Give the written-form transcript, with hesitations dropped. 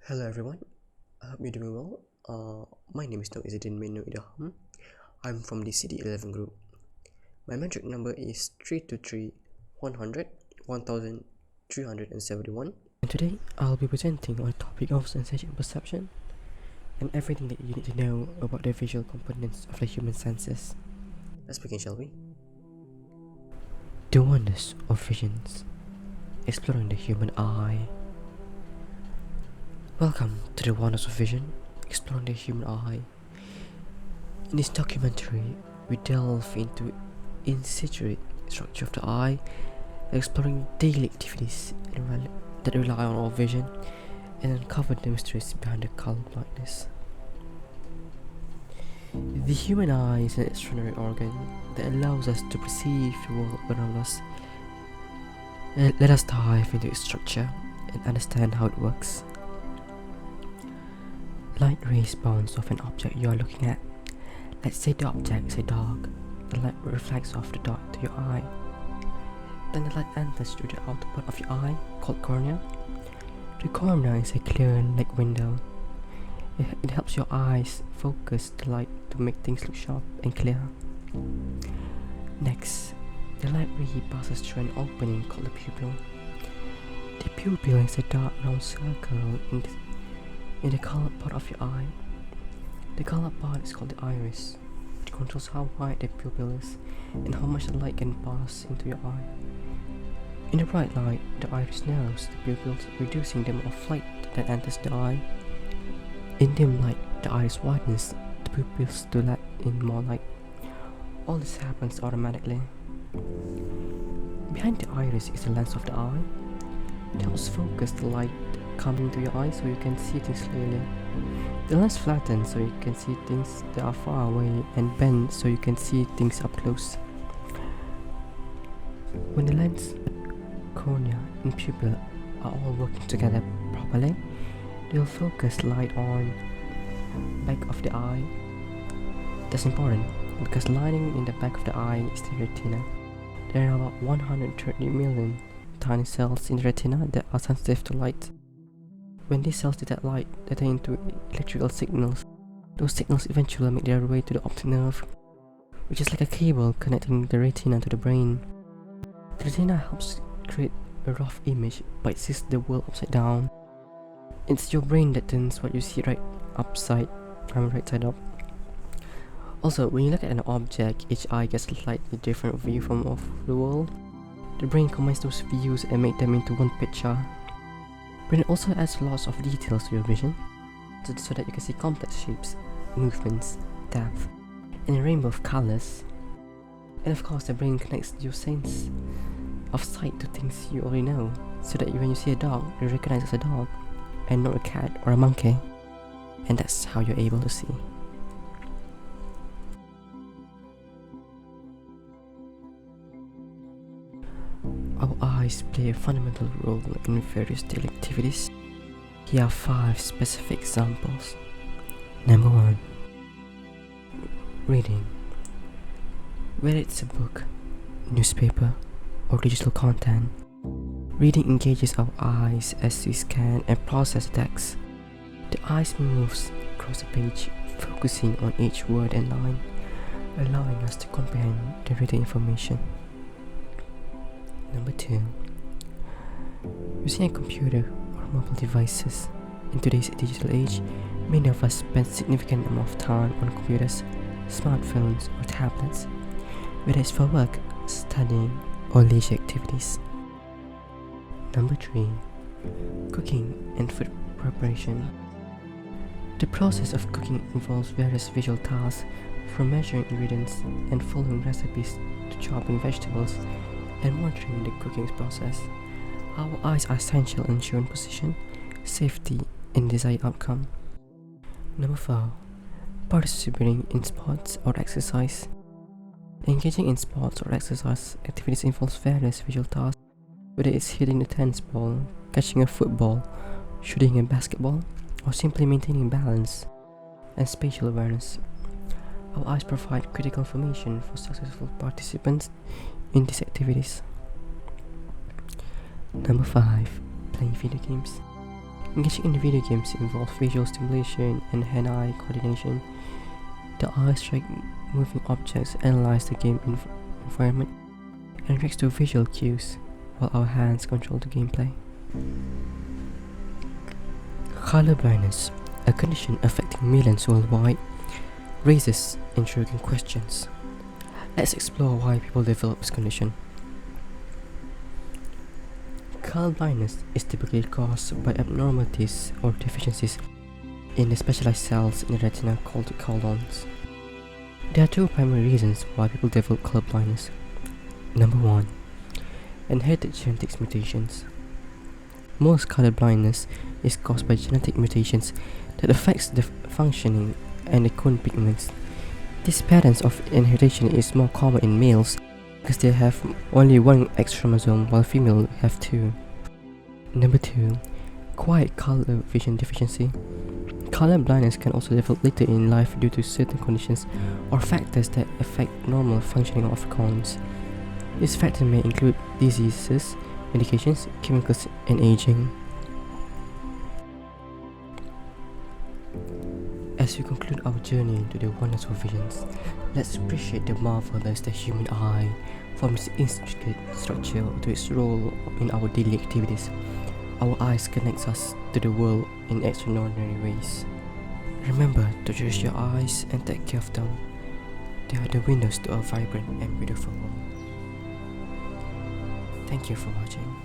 Hello everyone, I hope you're doing well. My name is Izidin Menu Idaham. I'm from the CD11 group. My metric number is 323 100 1371. And today I'll be presenting on the topic of sensation perception and everything that you need to know about the visual components of the human senses. Let's begin, shall we? The wonders of visions, exploring the human eye. Welcome to the wonders of vision, exploring the human eye. In this documentary, we delve into insidious structure of the eye, exploring daily activities that rely on our vision, and uncover the mysteries behind the color blindness. The human eye is an extraordinary organ that allows us to perceive the world around us. Let us dive into its structure and understand how it works. Light rays bounce off an object you are looking at. Let's say the object is a dog. The light reflects off the dog to your eye. Then the light enters through the outer part of your eye, called cornea. The cornea is a clear like window. It helps your eyes focus the light to make things look sharp and clear. Next, the light ray passes through an opening called the pupil. The pupil is a dark round circle in the colored part of your eye. The colored part is called the iris, which controls how wide the pupil is and how much the light can pass into your eye. In the bright light, the iris narrows the pupils, reducing the amount of light that enters the eye. In dim light, the iris widens the pupils to let in more light. All this happens automatically. Behind the iris is the lens of the eye. It helps focus the light coming to your eye so you can see things clearly. The lens flattens so you can see things that are far away and bends so you can see things up close. When the lens, cornea and pupil are all working together properly, they'll focus light on back of the eye. That's important because lining in the back of the eye is the retina. There are about 130 million tiny cells in the retina that are sensitive to light. When these cells detect light, they turn into electrical signals. Those signals eventually make their way to the optic nerve, which is like a cable connecting the retina to the brain. The retina helps create a rough image, but it sees the world upside down. It's your brain that turns what you see right side up. Also, when you look at an object, each eye gets a slightly different view of the world. The brain combines those views and makes them into one picture. Brain also adds lots of details to your vision, so that you can see complex shapes, movements, depth, and a rainbow of colors. And of course, the brain connects your sense of sight to things you already know, so that when you see a dog, you recognize it as a dog, and not a cat or a monkey. And that's how you're able to see. Our eyes play a fundamental role in various daily activities. Here are 5 specific examples. Number 1. Reading. Whether it's a book, newspaper, or digital content, reading engages our eyes as we scan and process text. The eyes moves across the page, focusing on each word and line, allowing us to comprehend the written information. Number 2. Using a computer or mobile devices. In today's digital age, many of us spend significant amount of time on computers, smartphones or tablets, whether it's for work, studying or leisure activities. Number 3. Cooking and food preparation. The process of cooking involves various visual tasks, from measuring ingredients and following recipes to chopping vegetables and monitoring the cooking process. Our eyes are essential in ensuring position, safety, and desired outcome. Number 4. Participating in sports or exercise. Engaging in sports or exercise activities involves various visual tasks, whether it's hitting a tennis ball, catching a football, shooting a basketball, or simply maintaining balance and spatial awareness. Our eyes provide critical information for successful participants in these activities. Number 5. Playing video games. Engaging in video games involves visual stimulation and hand-eye coordination. The eyes track moving objects, analyze the game environment, and react to visual cues, while our hands control the gameplay. Color blindness, a condition affecting millions worldwide, raises intriguing questions. Let's explore why people develop this condition. Color blindness is typically caused by abnormalities or deficiencies in the specialized cells in the retina called colones. There are two primary reasons why people develop color blindness. Number 1. Inherited genetics mutations. Most color blindness is caused by genetic mutations that affects the functioning and the cone pigments. This pattern of inheritance is more common in males because they have only one X chromosome while females have two. Number 2. Quiet color vision deficiency. Color blindness can also develop later in life due to certain conditions or factors that affect normal functioning of cones. These factors may include diseases, medications, chemicals, and aging. As we conclude our journey into the wonders of visions, let's appreciate the marvel that is the human eye, from its intricate structure to its role in our daily activities. Our eyes connect us to the world in extraordinary ways. Remember to cherish your eyes and take care of them. They are the windows to a vibrant and beautiful world. Thank you for watching.